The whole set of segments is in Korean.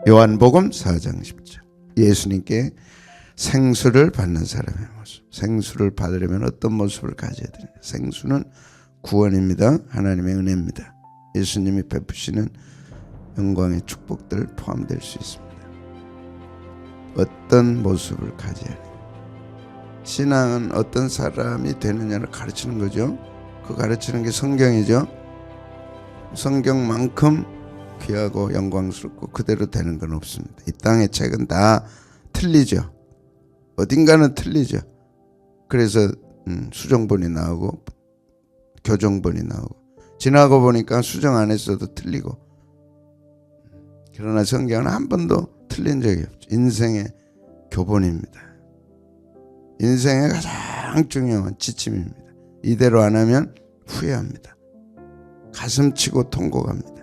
요한복음 4장 10절. 예수님께 생수를 받는 사람의 모습. 생수를 받으려면 어떤 모습을 가져야 되느냐. 생수는 구원입니다. 하나님의 은혜입니다. 예수님이 베푸시는 영광의 축복들 포함될 수 있습니다. 어떤 모습을 가져야 하느냐. 신앙은 어떤 사람이 되느냐를 가르치는 거죠. 그 가르치는 게 성경이죠. 성경만큼 귀하고 영광스럽고 그대로 되는 건 없습니다. 이 땅의 책은 다 틀리죠. 어딘가는 틀리죠. 그래서 수정본이 나오고 교정본이 나오고 지나고 보니까 수정 안 했어도 틀리고. 그러나 성경은 한 번도 틀린 적이 없죠. 인생의 교본입니다. 인생의 가장 중요한 지침입니다. 이대로 안 하면 후회합니다. 가슴 치고 통곡합니다.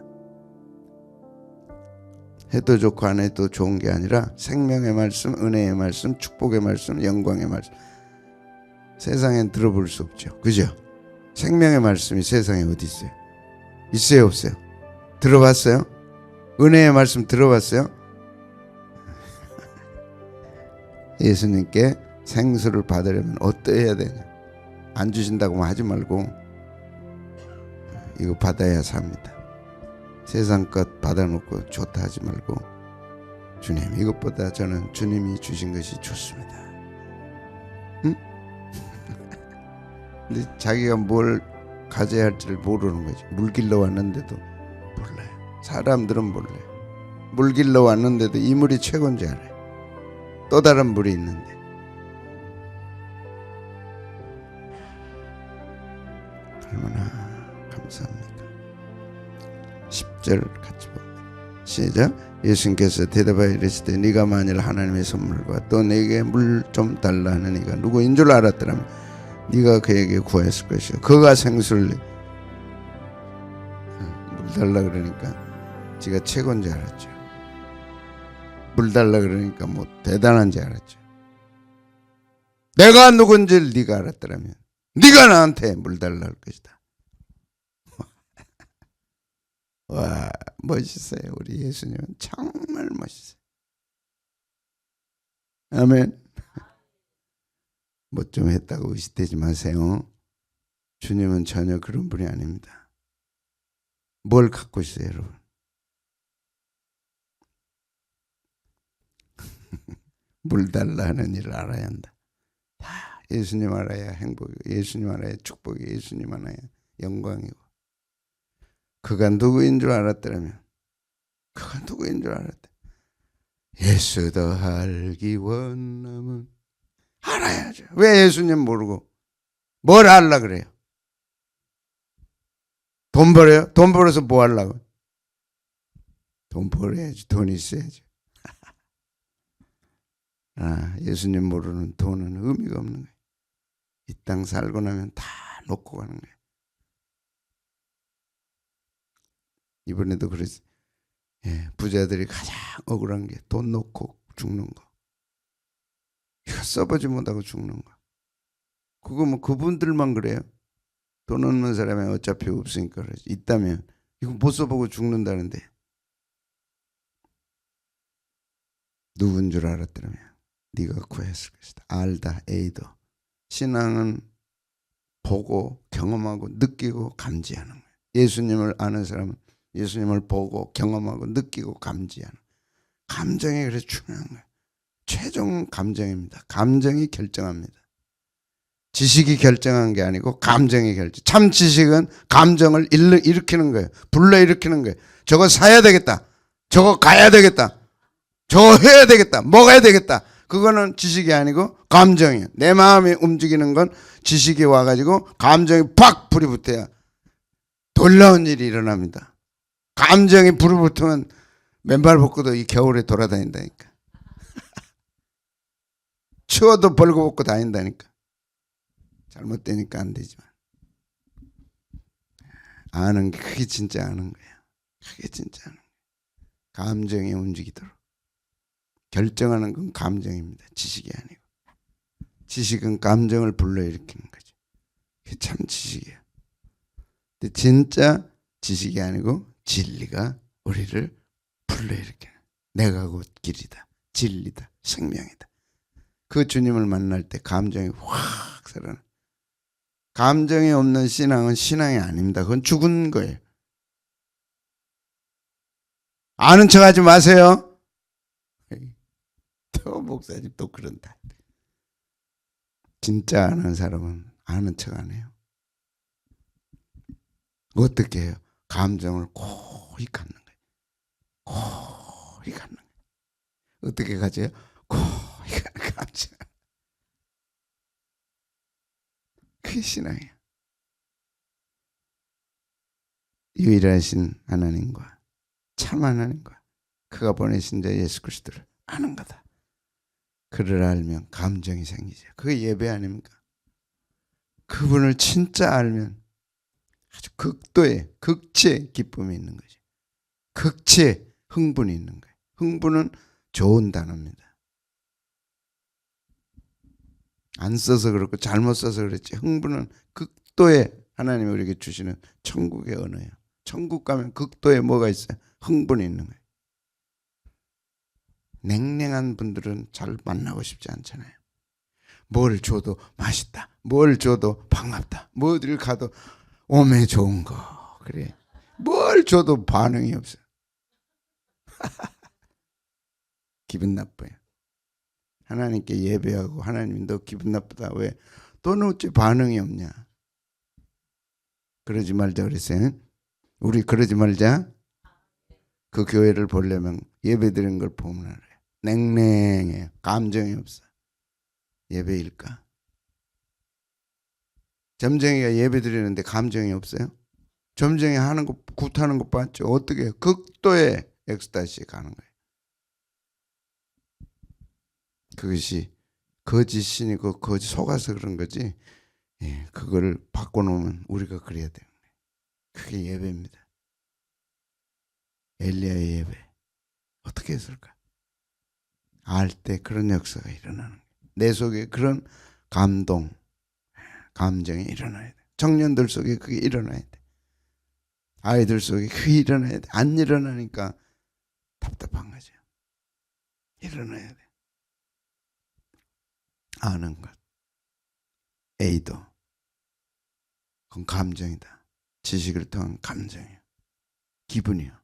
해도 좋고 안 해도 좋은 게 아니라 생명의 말씀, 은혜의 말씀, 축복의 말씀, 영광의 말씀. 세상엔 들어볼 수 없죠. 그죠? 생명의 말씀이 세상에 어디 있어요? 있어요, 없어요? 들어봤어요? 은혜의 말씀 들어봤어요? 예수님께 생수를 받으려면 어떠해야 되냐? 안 주신다고만 하지 말고 이거 받아야 삽니다. 세상 것 받아놓고 좋다 하지 말고 주님, 이것보다 저는 주님이 주신 것이 좋습니다. 응? 근데 자기가 뭘 가져야 할지를 모르는 거지. 물 길러 왔는데도 몰라요. 사람들은 몰라요. 물 길러 왔는데도 이 물이 최고인지 알아요. 또 다른 물이 있는데. 얼마나 감사합니까? 10절 같이 봅니다. 시작. 예수님께서 대답하여 이르시되 네가 만일 하나님의 선물과 또 내게 물 좀 달라 하는 이가 누구인 줄 알았더라면 네가 그에게 구했을 것이요 그가 생수를 물 달라 그러니까 지가 최고인 줄 알았죠. 물 달라 그러니까 뭐 대단한 줄 알았죠. 내가 누군지를 네가 알았더라면 네가 나한테 물 달라 할 것이다. 와, 멋있어요. 우리 예수님은 정말 멋있어요. 아멘. 뭐 좀 했다고 의심되지 마세요. 주님은 전혀 그런 분이 아닙니다. 뭘 갖고 있어요, 여러분? 물 달라 하는 일을 알아야 한다. 다 예수님 알아야 행복이고 예수님 알아야 축복이고 예수님 알아야 영광이고. 그가 누구인 줄 알았더라면 그가 누구인 줄 알았다. 예수 더 알기 원하면 알아야죠. 왜 예수님 모르고 뭘 알라 그래요? 돈 벌어요? 돈 벌어서 뭐 하려고? 돈 벌어야지. 돈 있어야지. 예수님 모르는 돈은 의미가 없는 거예요. 이 땅 살고 나면 다 놓고 가는 거예요. 이번에도 그랬어요. 부자들이 가장 억울한 게 돈 놓고 죽는 거. 이거 써보지 못하고 죽는 거. 그거 뭐 그분들만 그래요. 돈 없는 사람이 어차피 없으니까 그러지. 있다면 이거 못 써보고 죽는다는데. 누군 줄 알았더라면 네가 구했을 것이다. 알다, 에이도. 신앙은 보고 경험하고 느끼고 감지하는 거예요. 예수님을 아는 사람은 예수님을 보고 경험하고 느끼고 감지하는 감정이 그래서 중요한 거예요. 최종 감정입니다. 감정이 결정합니다. 지식이 결정한 게 아니고 감정이 결정. 참 지식은 감정을 일으키는 거예요. 불러일으키는 거예요. 저거 사야 되겠다. 저거 가야 되겠다. 저거 해야 되겠다. 먹어야 되겠다. 그거는 지식이 아니고 감정이에요. 내 마음이 움직이는 건 지식이 와가지고 감정이 팍 불이 붙어야 놀라운 일이 일어납니다. 감정이 불을 붙으면 맨발 벗고도 이 겨울에 돌아다닌다니까. 추워도 벌거벗고 다닌다니까. 잘못되니까 안 되지만 아는 게 그게 진짜 아는 거야. 그게 진짜 아는 거야. 감정이 움직이도록 결정하는 건 감정입니다. 지식이 아니고. 지식은 감정을 불러일으키는 거죠. 그게 참 지식이에요. 근데 진짜 지식이 아니고 진리가 우리를 불러일으켜요. 내가 곧 길이다, 진리다, 생명이다. 그 주님을 만날 때 감정이 확 살아나. 감정이 없는 신앙은 신앙이 아닙니다. 그건 죽은 거예요. 아는 척하지 마세요. 또 목사님 또 그런다. 진짜 아는 사람은 아는 척 안 해요. 어떻게 해요? 감정을 고이 갖는 거예요. 고이 갖는 거예요. 어떻게 가져요? 고이 갖는 감정. 그게 신앙이에요. 유일하신 하나님과 참 하나님과 그가 보내신 자 예수 그리스도를 아는 거다. 그를 알면 감정이 생기죠. 그게 예배 아닙니까? 그분을 진짜 알면 아주 극도의 극치의 기쁨이 있는 거죠. 극치의 흥분이 있는 거예요. 흥분은 좋은 단어입니다. 안 써서 그렇고 잘못 써서 그랬지. 흥분은 극도의 하나님이 우리에게 주시는 천국의 언어예요. 천국 가면 극도의 뭐가 있어요? 흥분이 있는 거예요. 냉랭한 분들은 잘 만나고 싶지 않잖아요. 뭘 줘도 맛있다. 뭘 줘도 반갑다. 뭐 어딜 가도 오메 좋은 거. 그래. 뭘 줘도 반응이 없어요. 기분 나빠요. 하나님께 예배하고 하나님 너 기분 나쁘다. 왜? 너는 어째 반응이 없냐. 그러지 말자 그랬어요. 우리 그러지 말자. 그 교회를 보려면 예배 드리는 걸 보면 알아요. 냉랭해. 감정이 없어. 예배일까? 점쟁이가 예배 드리는데 감정이 없어요? 점쟁이 하는 거 굿하는 거 봤죠? 어떻게 해요? 극도의 엑스타시에 가는 거예요. 그것이 거짓 신이고 거짓 속아서 그런 거지. 예, 그걸 바꿔놓으면 우리가 그래야 돼요. 그게 예배입니다. 엘리야의 예배 어떻게 했을까? 알 때 그런 역사가 일어나는 거예요. 내 속에 그런 감동, 감정이 일어나야 돼. 청년들 속에 그게 일어나야 돼. 아이들 속에 그게 일어나야 돼. 안 일어나니까 답답한 거죠. 일어나야 돼. 아는 것. A도. 그건 감정이다. 지식을 통한 감정이에요. 기분이요.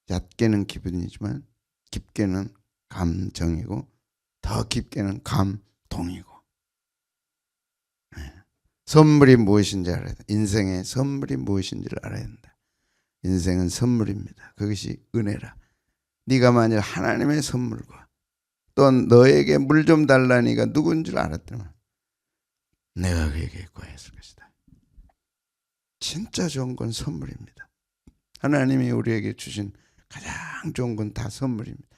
얕게는 기분이지만 깊게는 감정이고 더 깊게는 감동이고. 네. 선물이 무엇인지 알아야 돼. 인생의 선물이 무엇인지를 알아야 된다. 인생은 선물입니다. 그것이 은혜라. 네가 만일 하나님의 선물과 또 너에게 물 좀 달라니가 누군 줄 알았더만 내가 그에게 구했을 것이다. 진짜 좋은 건 선물입니다. 하나님이 우리에게 주신 가장 좋은 건 다 선물입니다.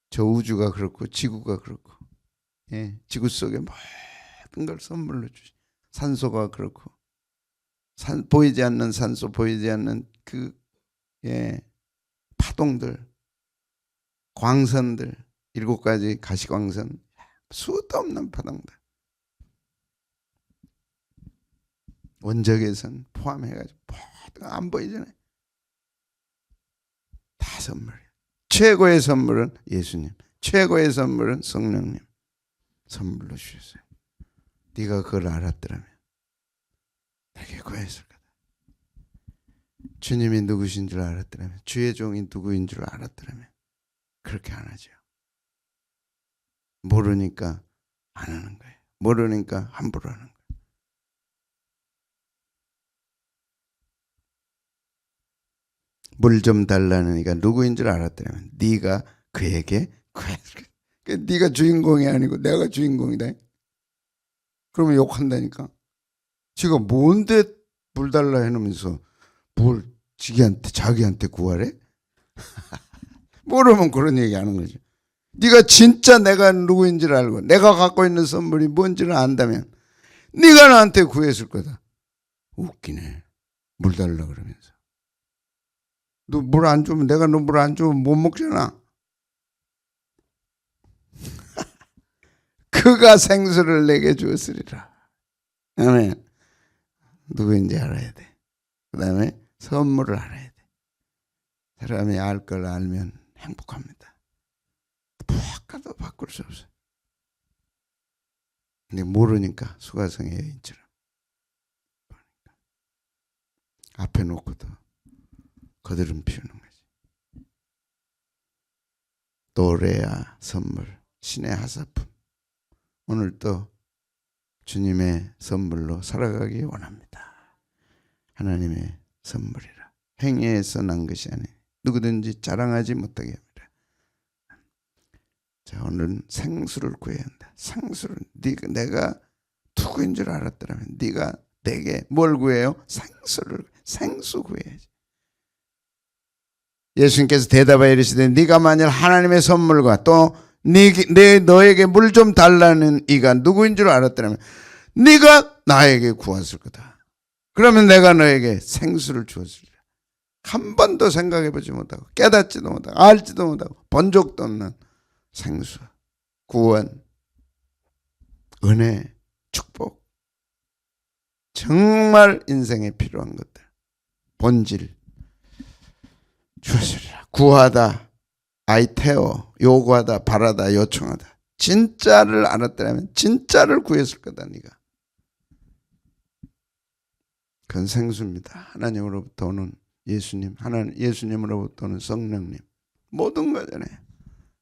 저 우주가 그렇고 지구가 그렇고, 예, 지구 속에 모든 걸 선물로 주신 산소가 그렇고, 보이지 않는 산소, 보이지 않는 그, 예, 파동들, 광선들, 7가지 가시광선, 수도 없는 파동들, 원적외선 포함해가지고 모든 안 보이잖아요. 다 선물이에요. 최고의 선물은 예수님, 최고의 선물은 성령님 선물로 주셨어요. 네가 그걸 알았더라면 내게 구했을 거다. 주님이 누구신 줄 알았더라면, 주의 종이 누구인 줄 알았더라면 그렇게 안 하죠. 모르니까 안 하는 거예요. 모르니까 함부로 하는 거예요. 물 좀 달라는 이가 누구인 줄 알았더라면 네가 그에게 구했을 거다. 네가 주인공이 아니고 내가 주인공이다. 그러면 욕한다니까. 지가 뭔데 물 달라 해놓으면서 뭘 자기한테 구하래? 모르면 그런 얘기 하는 거죠. 네가 진짜 내가 누구인지를 알고 내가 갖고 있는 선물이 뭔지를 안다면 네가 나한테 구했을 거다. 웃기네. 물 달라 그러면서. 너 물 안 주면 내가 너 물 안 주면 못 먹잖아. 그가 생수를 내게 주었으리라. 아멘. 누구인지 알아야 돼. 그 다음에 선물을 알아야 돼. 사람이 알 걸 알면 행복합니다. 무엇과도 바꿀 수 없어요. 근데 모르니까 수가성의 여인처럼 앞에 놓고도 거드름 피우는 거지. 노래야 선물, 신의 하사품. 오늘 또 주님의 선물로 살아가기 원합니다. 하나님의 선물이라. 행위에서 난 것이 아니에요. 누구든지 자랑하지 못하게 합니다. 자, 오늘은 생수를 구해야 한다. 생수를. 내가 누구인 줄 알았더라면 네가 내게 뭘 구해요? 생수 구해야지. 예수님께서 대답하여 이르시되 네가 만일 하나님의 선물과 또 너에게 물 좀 달라는 이가 누구인 줄 알았더라면 네가 나에게 구했을 거다. 그러면 내가 너에게 생수를 주었으리라. 한 번도 생각해보지 못하고 깨닫지도 못하고 알지도 못하고 본 적도 없는 생수, 구원, 은혜, 축복, 정말 인생에 필요한 것들, 본질 주었으리라. 구하다, 아이테오, 요구하다, 바라다, 요청하다. 진짜를 알았더라면 진짜를 구했을 거다. 네가. 그건 생수입니다. 하나님으로부터 오는 예수님, 예수님으로부터 오는 성령님, 모든 거잖아요.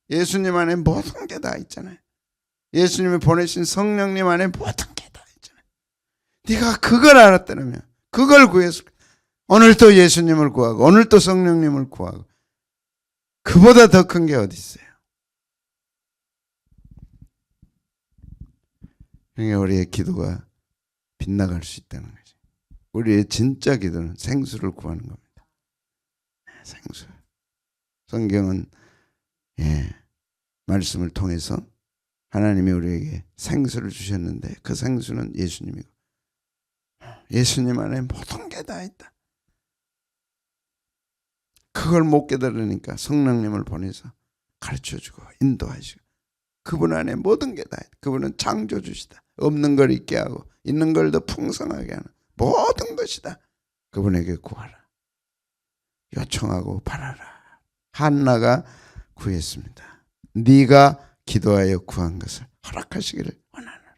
예수님 안에 모든 게 다 있잖아요. 예수님이 보내신 성령님 안에 모든 게 다 있잖아요. 네가 그걸 알았다면 그걸 구했을 거야. 오늘 또 예수님을 구하고 오늘 또 성령님을 구하고 그보다 더 큰 게 어디 있어요? 그러니까 우리의 기도가 빗나갈 수 있다는 거죠. 우리의 진짜 기도는 생수를 구하는 겁니다. 생수. 성경은 말씀을 통해서 하나님이 우리에게 생수를 주셨는데 그 생수는 예수님이고 예수님 안에 모든 게 다 있다. 그걸 못 깨달으니까 성령님을 보내서 가르쳐주고 인도하시고 그분 안에 모든 게 다 있다. 그분은 창조주시다. 없는 걸 있게 하고 있는 걸 더 풍성하게 하는 모든 것이다. 그분에게 구하라. 요청하고 바라라. 한나가 구했습니다. 네가 기도하여 구한 것을 허락하시기를 원하노라.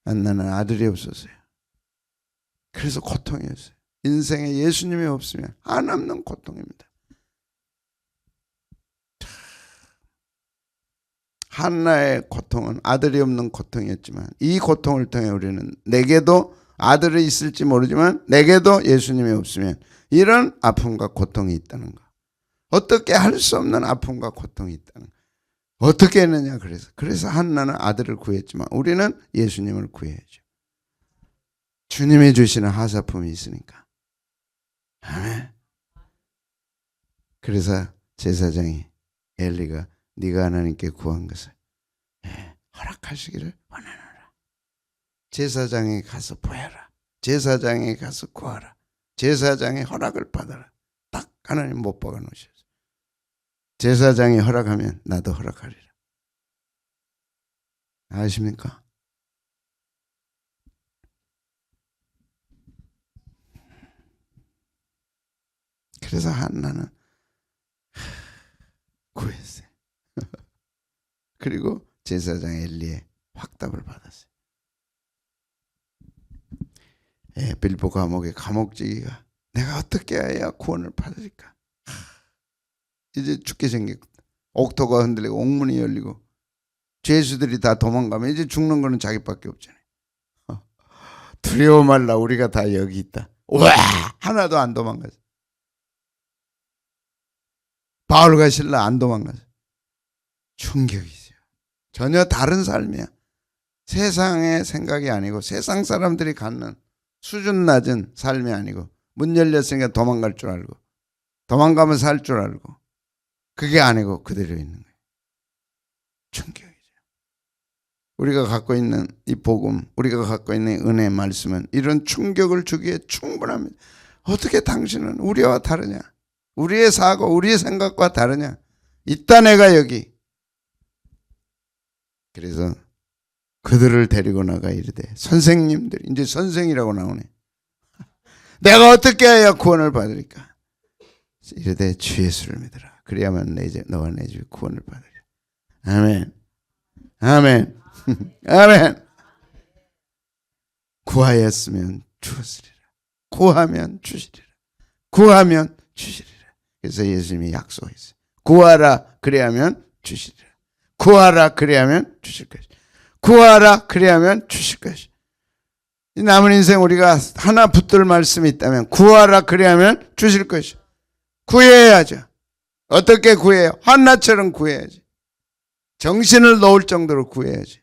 한나는 아들이 없었어요. 그래서 고통이었어요. 인생에 예수님이 없으면 한없는 고통입니다. 한나의 고통은 아들이 없는 고통이었지만 이 고통을 통해 우리는 내게도 아들이 있을지 모르지만 내게도 예수님이 없으면 이런 아픔과 고통이 있다는 거. 어떻게 할 수 없는 아픔과 고통이 있다는 거. 어떻게 했느냐 그래서 한나는 아들을 구했지만 우리는 예수님을 구해야죠. 주님이 주시는 하사품이 있으니까. 아멘. 그래서 제사장이 엘리가 네가 하나님께 구한 것을 허락하시기를 원하노라. 제사장에 가서 보여라. 제사장에 가서 구하라. 제사장의 허락을 받아라. 딱 하나님 못 박아 놓으셨어요. 제사장이 허락하면 나도 허락하리라. 아십니까? 그래서 한나는 구했어요. 그리고 제사장 엘리의 확답을 받았어요. 빌보 감옥의 감옥지기가 내가 어떻게 해야 구원을 받을까? 이제 죽게 생겼거든. 옥토가 흔들리고 옥문이 열리고 죄수들이 다 도망가면 이제 죽는 거는 자기밖에 없잖아요. 두려워 말라 우리가 다 여기 있다. 와 하나도 안 도망가서. 바울과 실라 안 도망가서. 충격이죠. 전혀 다른 삶이야. 세상의 생각이 아니고 세상 사람들이 갖는 수준 낮은 삶이 아니고 문 열렸으니까 도망갈 줄 알고 도망가면 살 줄 알고 그게 아니고 그대로 있는 거예요. 충격이죠. 우리가 갖고 있는 이 복음, 우리가 갖고 있는 은혜의 말씀은 이런 충격을 주기에 충분합니다. 어떻게 당신은 우리와 다르냐? 우리의 사고, 우리의 생각과 다르냐? 이따 내가 여기. 그래서 그들을 데리고 나가 이르되 선생님들, 이제 선생이라고 나오네. 내가 어떻게 해야 구원을 받을까? 이르되 주 예수를 믿으라. 그래야만 너와 내 집이 구원을 받으리라. 아멘. 아멘. 아멘. 구하였으면 주었으리라. 구하면 주시리라. 구하면 주시리라. 그래서 예수님이 약속했어요. 구하라 그래야면 주시리라. 구하라 그래야면 주실 것이다. 구하라 그래야면 주실 것이다. 이 남은 인생 우리가 하나 붙들 말씀이 있다면 구하라 그래야면 주실 것이다. 구해야죠. 어떻게 구해요? 한나처럼 구해야지. 정신을 놓을 정도로 구해야지.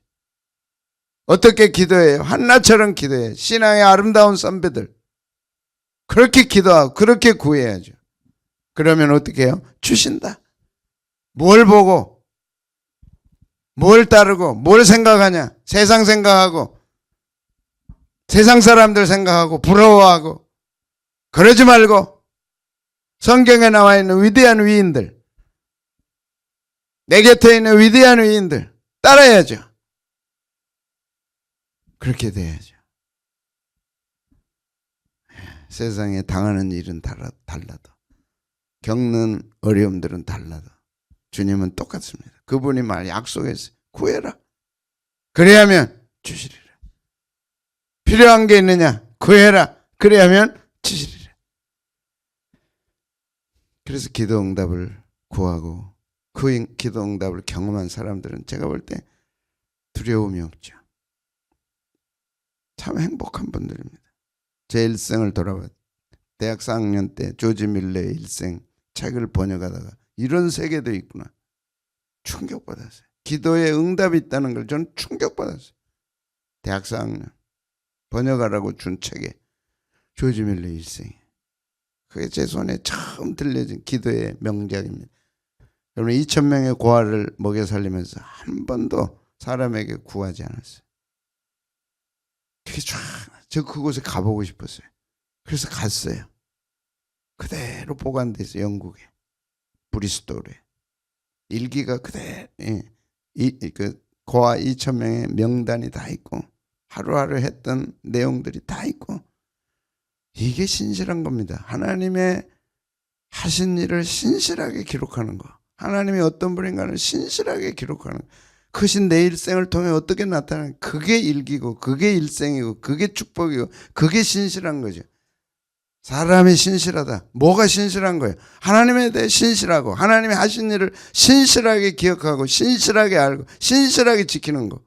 어떻게 기도해요? 한나처럼 기도해요. 신앙의 아름다운 선배들 그렇게 기도하고 그렇게 구해야죠. 그러면 어떻게 해요? 주신다. 뭘 보고 뭘 따르고 뭘 생각하냐? 세상 생각하고 세상 사람들 생각하고 부러워하고 그러지 말고 성경에 나와 있는 위대한 위인들, 내 곁에 있는 위대한 위인들 따라야죠. 그렇게 돼야죠. 세상에 당하는 일은 달라도 겪는 어려움들은 달라도 주님은 똑같습니다. 그분이 약속했어요. 구해라. 그래야면 주시리라. 필요한 게 있느냐? 구해라. 그래야면 주시리라. 그래서 기도 응답을 구하고 그 기도 응답을 경험한 사람들은 제가 볼 때 두려움이 없죠. 참 행복한 분들입니다. 제 일생을 돌아봐 대학 4학년 때 조지 밀러의 일생 책을 번역하다가 이런 세계도 있구나. 충격받았어요. 기도에 응답이 있다는 걸 저는 충격받았어요. 대학 4학년 번역하라고 준 책에 조지 밀러 일생이. 그게 제 손에 처음 들려진 기도의 명작입니다. 여러분 2,000명의 고아를 먹여 살리면서 한 번도 사람에게 구하지 않았어요. 그게 저 그곳에 가보고 싶었어요. 그래서 갔어요. 그대로 보관돼 있어요. 영국에 브리스톨에 일기가 그대로 그 고아 2,000명의 명단이 다 있고 하루하루 했던 내용들이 다 있고 이게 신실한 겁니다. 하나님의 하신 일을 신실하게 기록하는 거. 하나님이 어떤 분인가를 신실하게 기록하는 거. 크신 내 일생을 통해 어떻게 나타나는 그게 일기고 그게 일생이고 그게 축복이고 그게 신실한 거죠. 사람이 신실하다. 뭐가 신실한 거예요? 하나님에 대해 신실하고 하나님이 하신 일을 신실하게 기억하고 신실하게 알고 신실하게 지키는 거.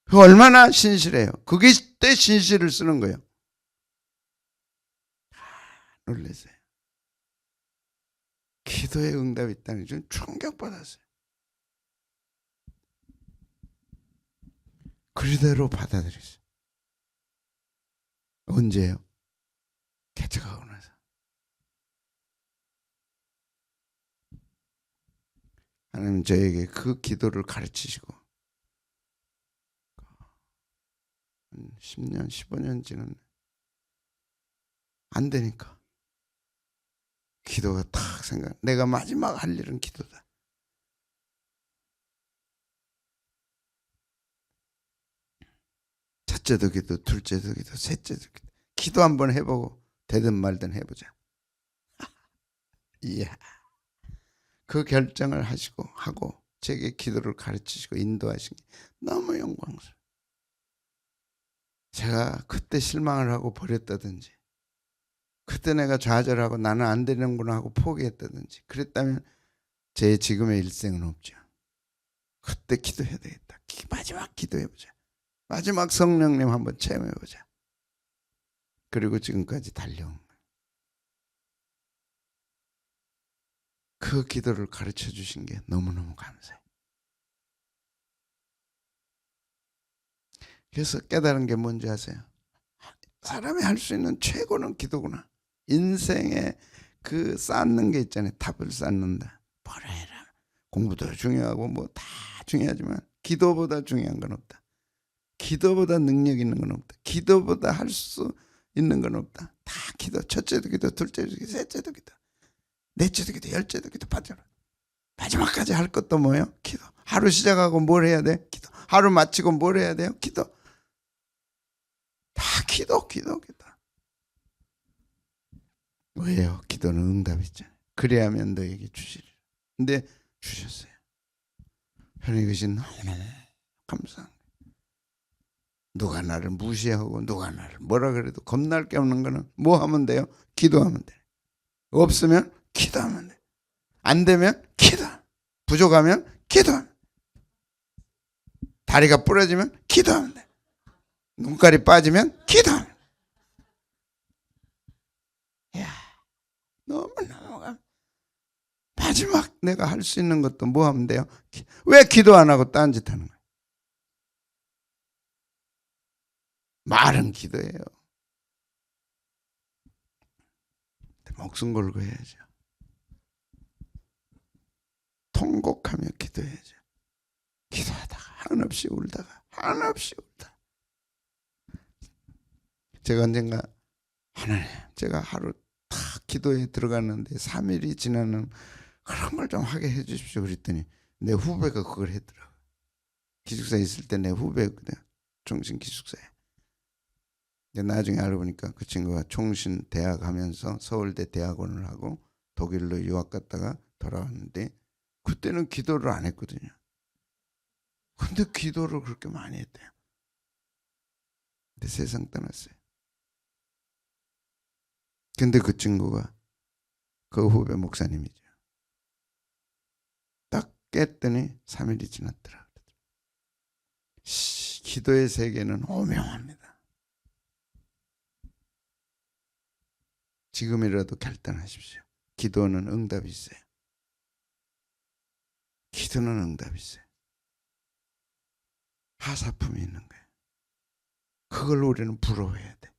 그 얼마나 신실해요. 그게 때 신실을 쓰는 거예요. 놀라세요. 기도의 응답이 있다는 게 좀 충격받았어요. 그대로 받아들였어요. 언제요? 개척하고 나서. 하나님 저에게 그 기도를 가르치시고 10년, 15년 지났네. 안 되니까. 기도가 탁 생각. 내가 마지막 할 일은 기도다. 첫째도 기도, 둘째도 기도, 셋째도 기도. 기도 한번 해보고 되든 말든 해보자. 이야. 그 결정을 하고 제게 기도를 가르치시고 인도하신 게 너무 영광스러워요. 제가 그때 실망을 하고 버렸다든지 그때 내가 좌절하고 나는 안 되는구나 하고 포기했다든지 그랬다면 제 지금의 일생은 없죠. 그때 기도해야 되겠다. 마지막 기도해보자. 마지막 성령님 한번 체험해보자. 그리고 지금까지 달려온 거예요. 그 기도를 가르쳐 주신 게 너무너무 감사해요. 그래서 깨달은 게 뭔지 아세요? 사람이 할 수 있는 최고는 기도구나. 인생에 그 쌓는 게 있잖아요. 탑을 쌓는다. 뭐라 해라. 공부도 중요하고 뭐 다 중요하지만 기도보다 중요한 건 없다. 기도보다 능력 있는 건 없다. 기도보다 할 수 있는 건 없다. 다 기도. 첫째도 기도, 둘째도 기도, 셋째도 기도, 넷째도 기도, 열째도 기도, 받아라. 마지막까지 할 것도 뭐예요? 기도. 하루 시작하고 뭘 해야 돼? 기도. 하루 마치고 뭘 해야 돼요? 기도. 다 기도. 왜요? 기도는 응답이 있잖아요. 그래야면 너에게 주시리라. 근데 주셨어요. 하나님 이것이 너무너무 감사한 거예요. 누가 나를 무시하고 누가 나를 뭐라 그래도 겁날 게 없는 거는 뭐 하면 돼요? 기도하면 돼요. 없으면 기도하면 돼요. 안 되면 기도. 부족하면 기도하면 돼요. 다리가 부러지면 기도하면 돼요. 눈깔이 빠지면 기도하면 돼요. 이야, 너무너무 마지막 내가 할 수 있는 것도 뭐 하면 돼요? 왜 기도 안 하고 딴짓 하는 거예요? 말은 기도해요. 목숨 걸고 해야죠. 통곡하며 기도해야죠. 기도하다가 한없이 울다가 한없이 울다. 제가 언젠가 하나님 제가 하루 다 기도에 들어갔는데 3일이 지나는 그런 걸 좀 하게 해 주십시오 그랬더니 내 후배가 그걸 했더라고요. 기숙사에 있을 때 내 후배였거든. 총신 기숙사에. 나중에 알고 보니까 그 친구가 총신 대학 하면서 서울대 대학원을 하고 독일로 유학 갔다가 돌아왔는데 그때는 기도를 안 했거든요. 근데 기도를 그렇게 많이 했대요. 근데 세상 떠났어요. 근데 그 친구가 그 후배 목사님이죠. 딱 깼더니 3일이 지났더라. 기도의 세계는 오명합니다. 지금이라도 결단하십시오. 기도는 응답이 있어요. 기도는 응답이 있어요. 하사품이 있는 거예요. 그걸 우리는 부러워해야 돼.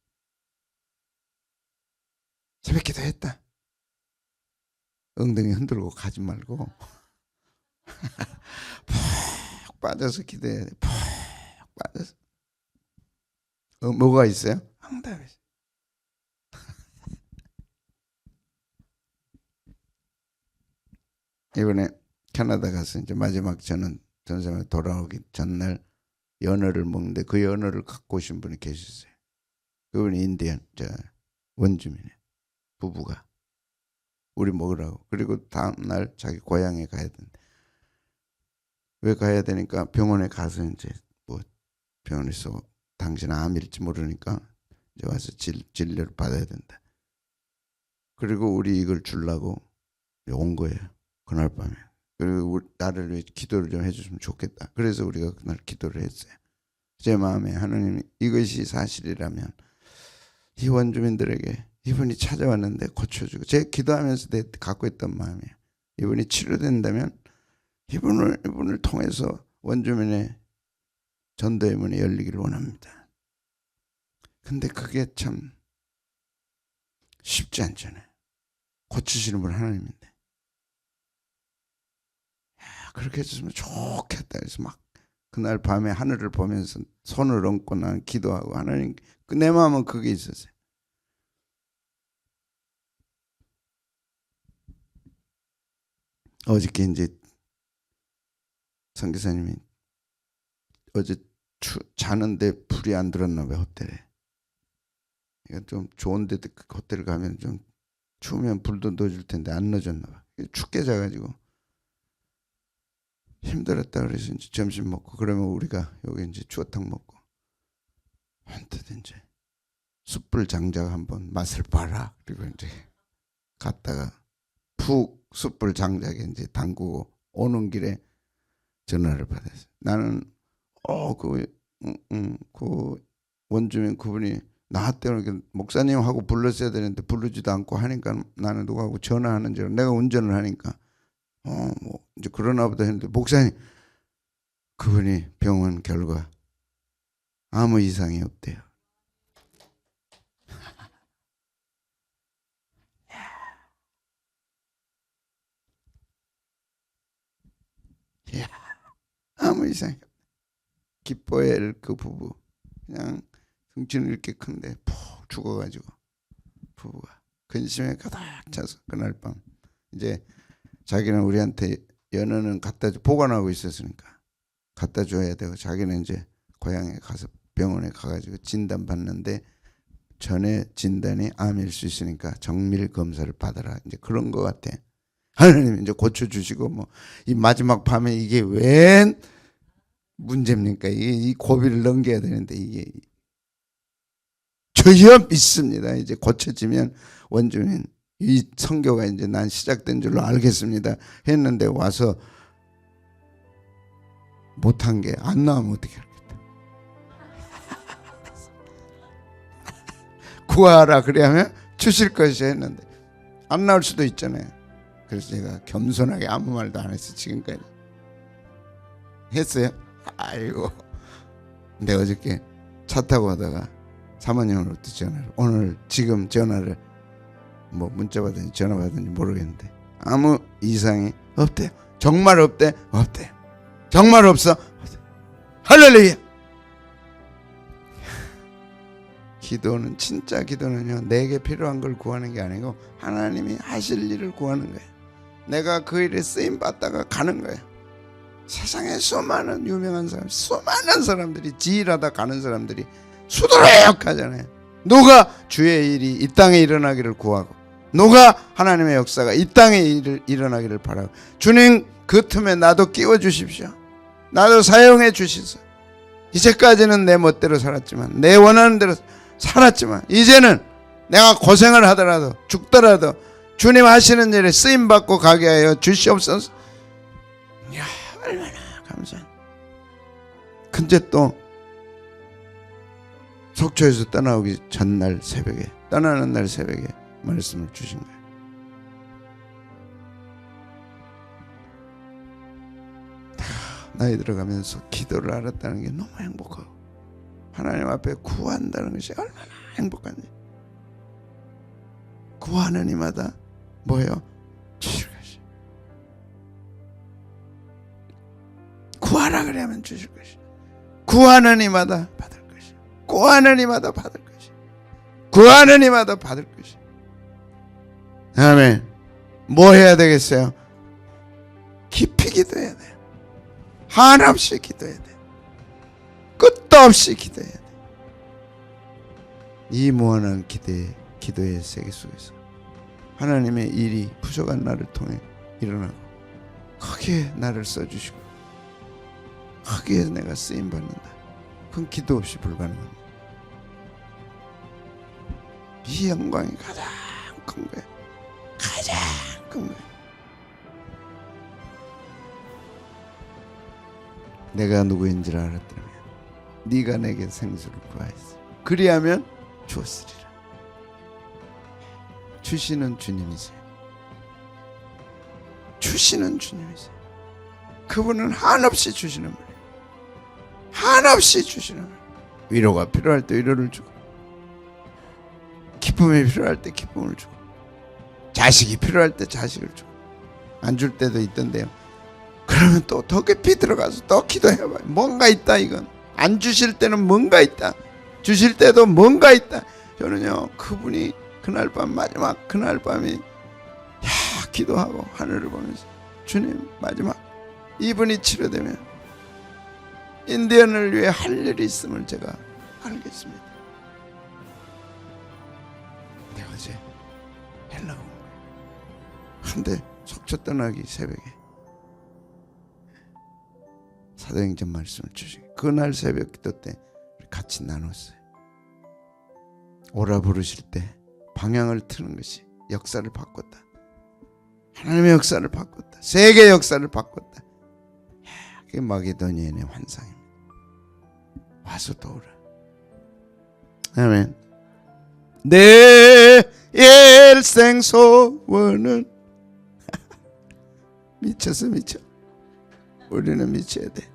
새벽 기도했다. 엉덩이 흔들고 가지 말고 푹 빠져서 기도해야 돼. 푹 빠져서. 뭐가 있어요? 응답이 있어요. 이번에 캐나다 가서 이제 마지막 저는 전생에 돌아오기 전날 연어를 먹는데 그 연어를 갖고 오신 분이 계셨어요. 그분이 인디언 원주민이에요. 부부가 우리 먹으라고. 그리고 다음날 자기 고향에 가야 된다. 왜 가야 되니까 병원에 가서 이제 뭐 병원에서 당신 암일지 모르니까 이제 와서 진료를 받아야 된다. 그리고 우리 이걸 주려고 온 거예요. 그날 밤에. 그리고 나를 위해 기도를 좀 해주시면 좋겠다. 그래서 우리가 그날 기도를 했어요. 제 마음에 하나님이 이것이 사실이라면 이 원주민들에게 이분이 찾아왔는데 고쳐주고 제 기도하면서 갖고 있던 마음이에요. 이분이 치료된다면 이분을 통해서 원주민의 전도의 문이 열리기를 원합니다. 근데 그게 참 쉽지 않잖아요. 고치시는 분 하나님인데. 그렇게 해주시면 좋겠다. 그래서 막 그날 밤에 하늘을 보면서 손을 얹고 나는 기도하고 하나님 내 마음은 그게 있었어요. 어저께 이제 선교사님이 어제 자는데 불이 안 들었나 봐요. 호텔에. 그러니까 좀 좋은 데 호텔 가면 좀 추우면 불도 넣어줄 텐데 안 넣어줬나 봐. 춥게 자가지고 힘들었다 그래서 이제 점심 먹고 그러면 우리가 여기 이제 추어탕 먹고 언뜻 이제 숯불 장작 한번 맛을 봐라. 그리고 이제 갔다가 푹 숯불 장작에 이제 담그고 오는 길에 전화를 받았어요. 나는 그 원주민 그분이 나한테는 목사님하고 불렀어야 되는데 부르지도 않고 하니까 나는 누구하고 전화하는 줄 내가 운전을 하니까 뭐 이제 그러나 보다 했는데 목사님 그분이 병원 결과 아무 이상이 없대요. 이야, 아무 이상이 없대. 기뻐해 그 부부 그냥 등치는 이렇게 큰데 푹 죽어가지고 부부가 근심에 가득 차서 그날 밤 이제 자기는 우리한테 연어는 보관하고 있었으니까 갖다 줘야 되고 자기는 이제 고향에 가서 병원에 가가지고 진단 받는데 전에 진단이 암일 수 있으니까 정밀 검사를 받아라 이제 그런 거 같아. 하나님 이제 고쳐주시고 뭐 이 마지막 밤에 이게 웬 문제입니까? 이게 이 고비를 넘겨야 되는데 이게 저야 믿습니다. 이제 고쳐지면 원주민 이 선교가 이제 난 시작된 줄로 알겠습니다 했는데 와서 못한 게 안 나오면 어떻게 하겠다. 구하라 그래야면 주실 것이 했는데 안 나올 수도 있잖아요. 그래서 제가 겸손하게 아무 말도 안 했어. 지금까지 했어요. 아이고. 근데 어저께 차 타고 가다가 사모님으로부터 전화를, 오늘 지금 전화를 뭐 문자 받든지 전화 받든지 모르겠는데 아무 이상이 없대요. 정말 없대. 없대요. 정말 없어. 할렐루야. 기도는, 진짜 기도는요, 내게 필요한 걸 구하는 게 아니고 하나님이 하실 일을 구하는 거예요. 내가 그 일에 쓰임 받다가 가는 거예요. 세상에 수많은 유명한 사람, 수많은 사람들이 지일하다 가는 사람들이 수두룩 하잖아요. 누가 주의 일이 이 땅에 일어나기를 구하고, 누가 하나님의 역사가 이 땅에 일어나기를 바라고, 주님 그 틈에 나도 끼워 주십시오. 나도 사용해 주시소. 이제까지는 내 멋대로 살았지만, 내 원하는 대로 살았지만, 이제는 내가 고생을 하더라도 죽더라도 주님 하시는 일에 쓰임받고 가게 하여 주시옵소서. 이야, 얼마나 감사해. 근데 또 속초에서 떠나오기 전날 새벽에, 떠나는 날 새벽에 말씀을 주신 거예요. 나이 들어가면서 기도를 알았다는 게 너무 행복하고, 하나님 앞에 구한다는 것이 얼마나 행복한지. 구하는 이마다 뭐예요? 주실 것이. 구하라 그러면 주실 것이. 구하는 이마다 받을 것이. 구하는 이마다 받을 것이. 구하는 이마다 받을 것이. 아멘. 뭐 해야 되겠어요? 깊이 기도해야 돼요. 한없이 기도해야 돼. 끝도 없이 기도해야 돼. 이 무한한 기도의 세계 속에서 하나님의 일이 부족한 나를 통해 일어나고, 거기에 나를 써주시고, 거기에 내가 쓰임받는다. 그건 기도 없이 불가능합니다. 이 영광이 가장 큰 거예요. 가장 큰 거예요. 내가 누구인지를 알았더라면 네가 내게 생수를 구하였어. 그리하면 주었으리라. 주시는 주님이세요. 주시는 주님이세요. 그분은 한없이 주시는 분이에요. 한없이 주시는 분이에요. 위로가 필요할 때 위로를 주고, 기쁨이 필요할 때 기쁨을 주고, 자식이 필요할 때 자식을 주고. 안 줄 때도 있던데요. 그러면 또 더 깊이 들어가서 또 기도해봐요. 뭔가 있다. 이건 안 주실 때는 뭔가 있다. 주실 때도 뭔가 있다. 저는요, 그분이 그날 밤, 마지막 그날 밤이 기도하고 하늘을 보면서, 주님 마지막 이분이 치료되면 인디언을 위해 할 일이 있음을 제가 알겠습니다. 내가 어제 헬라고 한데 속초 떠나기 새벽에 사도행전 말씀을 주시고, 그날 새벽 기도 때 같이 나눴어요. 오라 부르실 때 방향을 트는 것이 역사를 바꿨다. 하나님의 역사를 바꿨다. 세계 역사를 바꿨다. 그게 마게도니아의 환상입니다. 와서 도우라. 아멘. 내 일생 소원은 미쳤어. 우리는 미쳐야 돼.